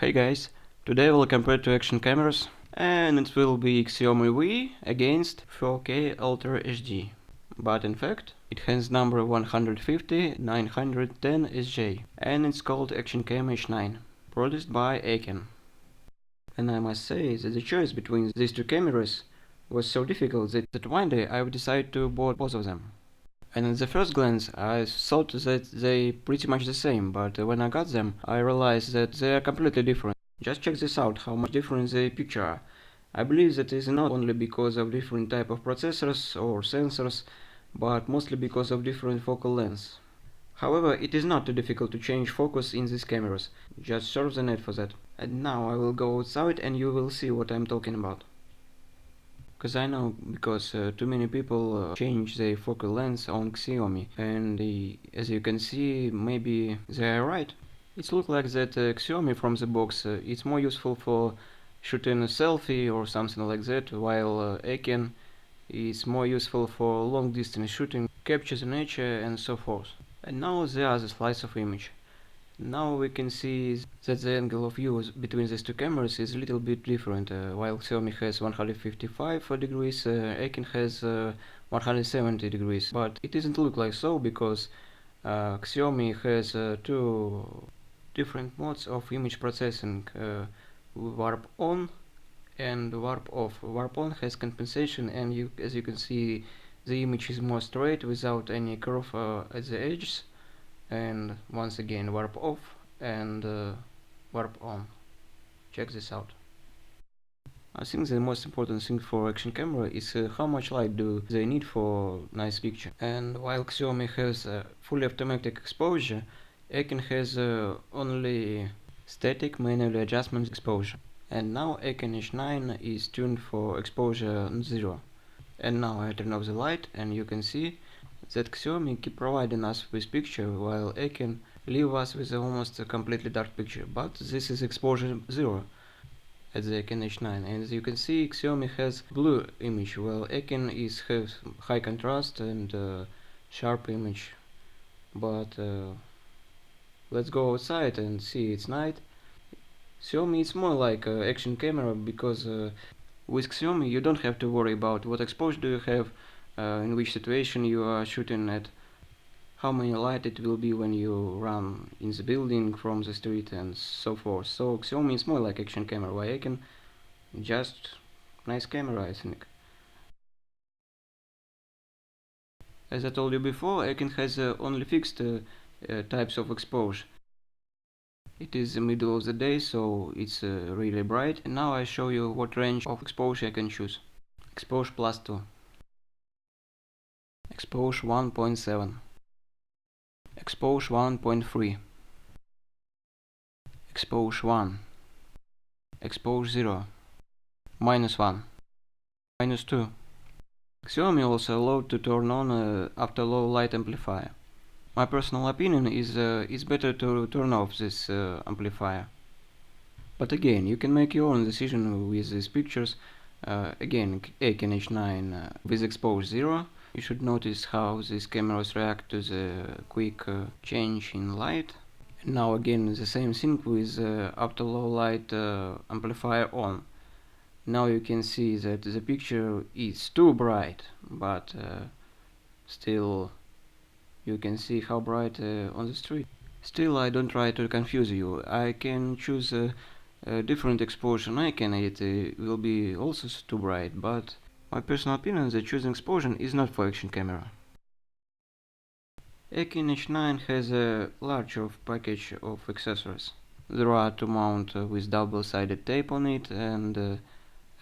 Hey guys, today we'll compare two action cameras and it will be Xiaomi Mi against 4K Ultra HD. But in fact, it has number 150-910SJ and it's called Action Cam H9, produced by EKEN. And I must say that the choice between these two cameras was so difficult that one day I decided to buy both of them. And at the first glance I thought that they pretty much the same, but when I got them I realized that they are completely different. Just check this out, how much different the picture are. I believe that is not only because of different type of processors or sensors, but mostly because of different focal lengths. However, it is not too difficult to change focus in these cameras, just surf the net for that. And now I will go outside and you will see what I'm talking about. Because I know, because too many people change their focal length on Xiaomi, and as you can see, maybe they are right. It looks like that Xiaomi from the box it's more useful for shooting a selfie or something like that, while EKEN is more useful for long distance shooting, capture the nature and so forth. And now there are the slice of image. Now we can see that the angle of view between these two cameras is a little bit different. While Xiaomi has 155 degrees, EKEN has 170 degrees. But it doesn't look like so because Xiaomi has two different modes of image processing, warp on and warp off. Warp on has compensation, and as you can see, the image is more straight without any curve at the edges. And once again warp off and warp on. Check this out. I think the most important thing for action camera is how much light do they need for nice picture. And while Xiaomi has fully automatic exposure, EKEN has only static manually adjustment exposure. And now EKEN H9 is tuned for exposure 0. And now I turn off the light and you can see that Xiaomi keep providing us with picture while EKEN leave us with almost a completely dark picture. But this is exposure 0 at the EKEN H9, and as you can see Xiaomi has blue image while EKEN has high contrast and sharp image. But let's go outside and see it's night. Xiaomi is more like action camera because with Xiaomi you don't have to worry about what exposure do you have, in which situation you are shooting at, how many light it will be when you run in the building from the street and so forth. So Xiaomi is more like action camera, while EKEN just nice camera, I think. As I told you before, EKEN has only fixed types of exposure. It is the middle of the day, so it's really bright. And now I show you what range of exposure I can choose. Exposure plus 2. Exposure 1.7. Exposure 1.3. Exposure 1. Exposure 0. -1. -2. Xiaomi also allowed to turn on after low light amplifier. My personal opinion is it's better to turn off this amplifier. But again, you can make your own decision with these pictures. Again, EKEN H9 with exposure 0. You should notice how these cameras react to the quick change in light. And now again the same thing with after low light amplifier on. Now you can see that the picture is too bright, but still you can see how bright on the street. Still, I don't try to confuse you. I can choose a different exposure and it will be also too bright, but my personal opinion is that choosing exposure is not for action camera. EKEN H9 has a larger package of accessories. There are to mount with double-sided tape on it and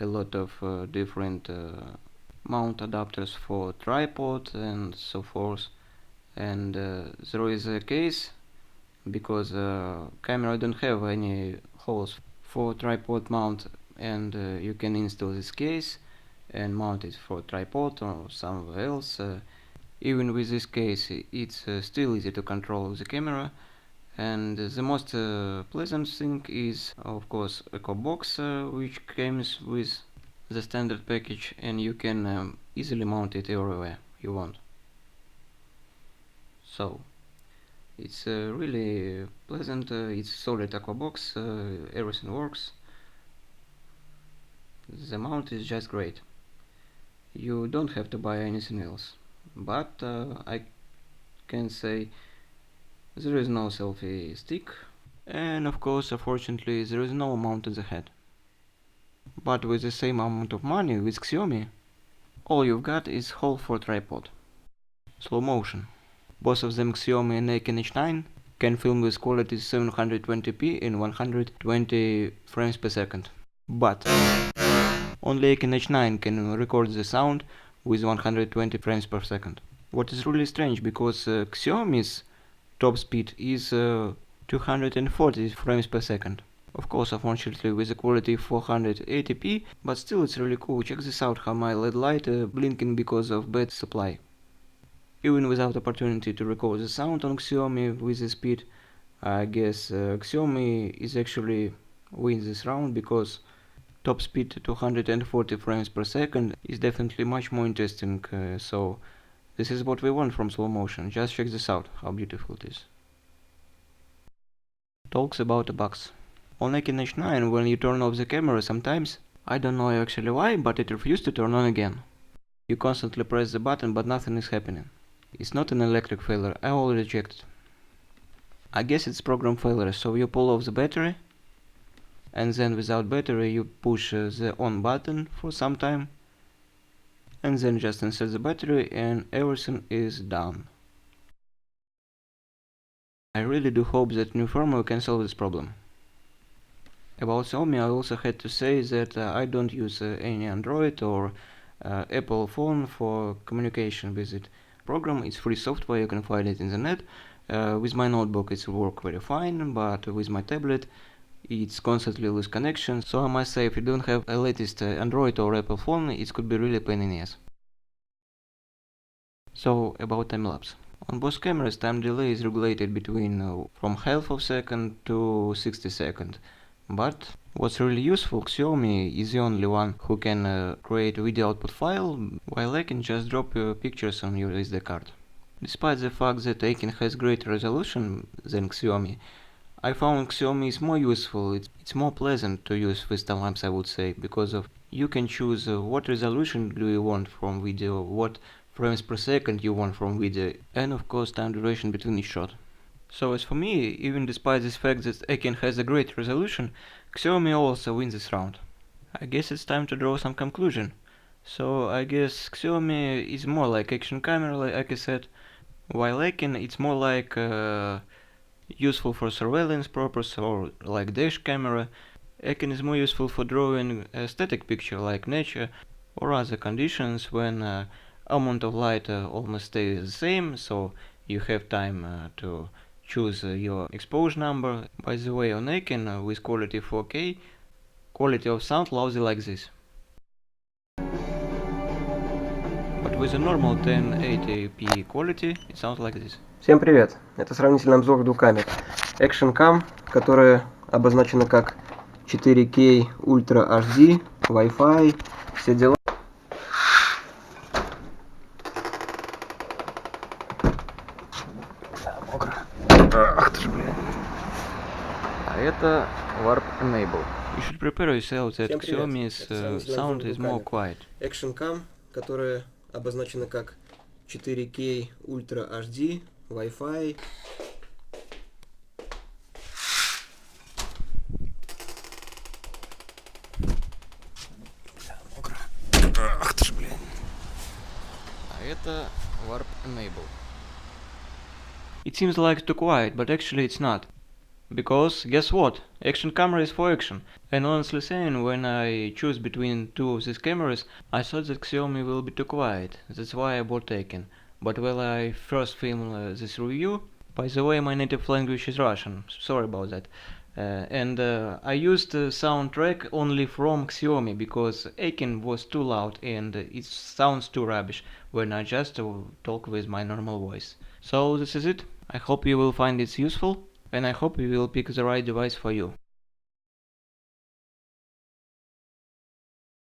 a lot of different mount adapters for tripod and so forth. And there is a case because camera don't have any holes for tripod mount, and you can install this case and mount it for tripod or somewhere else. Even with this case it's still easy to control the camera. And the most pleasant thing is of course Eco box, which comes with the standard package, and you can easily mount it everywhere you want. So It's really pleasant, it's solid aqua box, everything works. The mount is just great. You don't have to buy anything else. But I can say there is no selfie stick, and of course, unfortunately, there is no mount in the head. But with the same amount of money with Xiaomi, all you've got is hole for tripod. Slow motion. Both of them, Xiaomi and EKEN H9, can film with quality 720p in 120 frames per second. But only EKEN H9 can record the sound with 120 frames per second. What is really strange, because Xiaomi's top speed is 240 frames per second. Of course, unfortunately with the quality 480p, but still it's really cool. Check this out, how my LED light blinking because of bad supply. Even without opportunity to record the sound on Xiaomi with the speed, I guess Xiaomi is actually wins this round, because top speed 240 frames per second is definitely much more interesting, so this is what we want from slow motion. Just check this out, how beautiful it is. Talks about the bugs. On EKEN H9, when you turn off the camera sometimes, I don't know actually why, but it refuses to turn on again. You constantly press the button, but nothing is happening. It's not an electric failure, I already checked. I guess it's program failure, so you pull off the battery, and then without battery you push the on button for some time, and then just insert the battery and everything is done. I really do hope that new firmware can solve this problem. About Xiaomi, I also had to say that I don't use any Android or Apple phone for communication with it. Program is free software, you can find it in the net. With my notebook it's work very fine, but with my tablet it's constantly lose connection, so I must say if you don't have a latest Android or Apple phone, it could be really pain in the ass. So about time-lapse. On both cameras, time delay is regulated between from half of second to 60 seconds. But what's really useful, Xiaomi is the only one who can create a video output file, while I can just drop pictures on your SD card. Despite the fact that EKEN has greater resolution than Xiaomi, I found Xiaomi is more useful, it's more pleasant to use with time-lapse, I would say, because of you can choose what resolution do you want from video, what frames per second you want from video, and of course time duration between each shot. So as for me, even despite this fact that EKEN has a great resolution, Xiaomi also wins this round. I guess it's time to draw some conclusion. So I guess Xiaomi is more like action camera, like I said, while EKEN it's more like useful for surveillance purpose or like dash camera. EKEN is more useful for drawing a static picture like nature or other conditions when amount of light almost stays the same, so you have time to choose your exposure number. By the way, on EKEN with quality 4K, quality of sound lousy like this. But with a normal 1080p quality, it sounds like this. Всем привет! Это сравнительный обзор двух камер. Action Cam, которая обозначена как 4K Ultra HD, Wi-Fi, все дела. Мокро. Ах ты ж, блин. А это Warp Enable. You should prepare yourself that Xiaomi's sound is more quiet. Action Cam, которая обозначена как 4K Ultra HD, Wi-Fi. Мокро. Ах ты ж, блин. А это Warp Enable. It seems like too quiet, but actually it's not. Because, guess what? Action camera is for action. And honestly saying, when I choose between two of these cameras, I thought that Xiaomi will be too quiet. That's why I bought EKEN. But when I first filmed this review, by the way, my native language is Russian, sorry about that. I used the soundtrack only from Xiaomi because EKEN was too loud and it sounds too rubbish when I just talk with my normal voice. So this is it. I hope you will find it useful, and I hope you will pick the right device for you.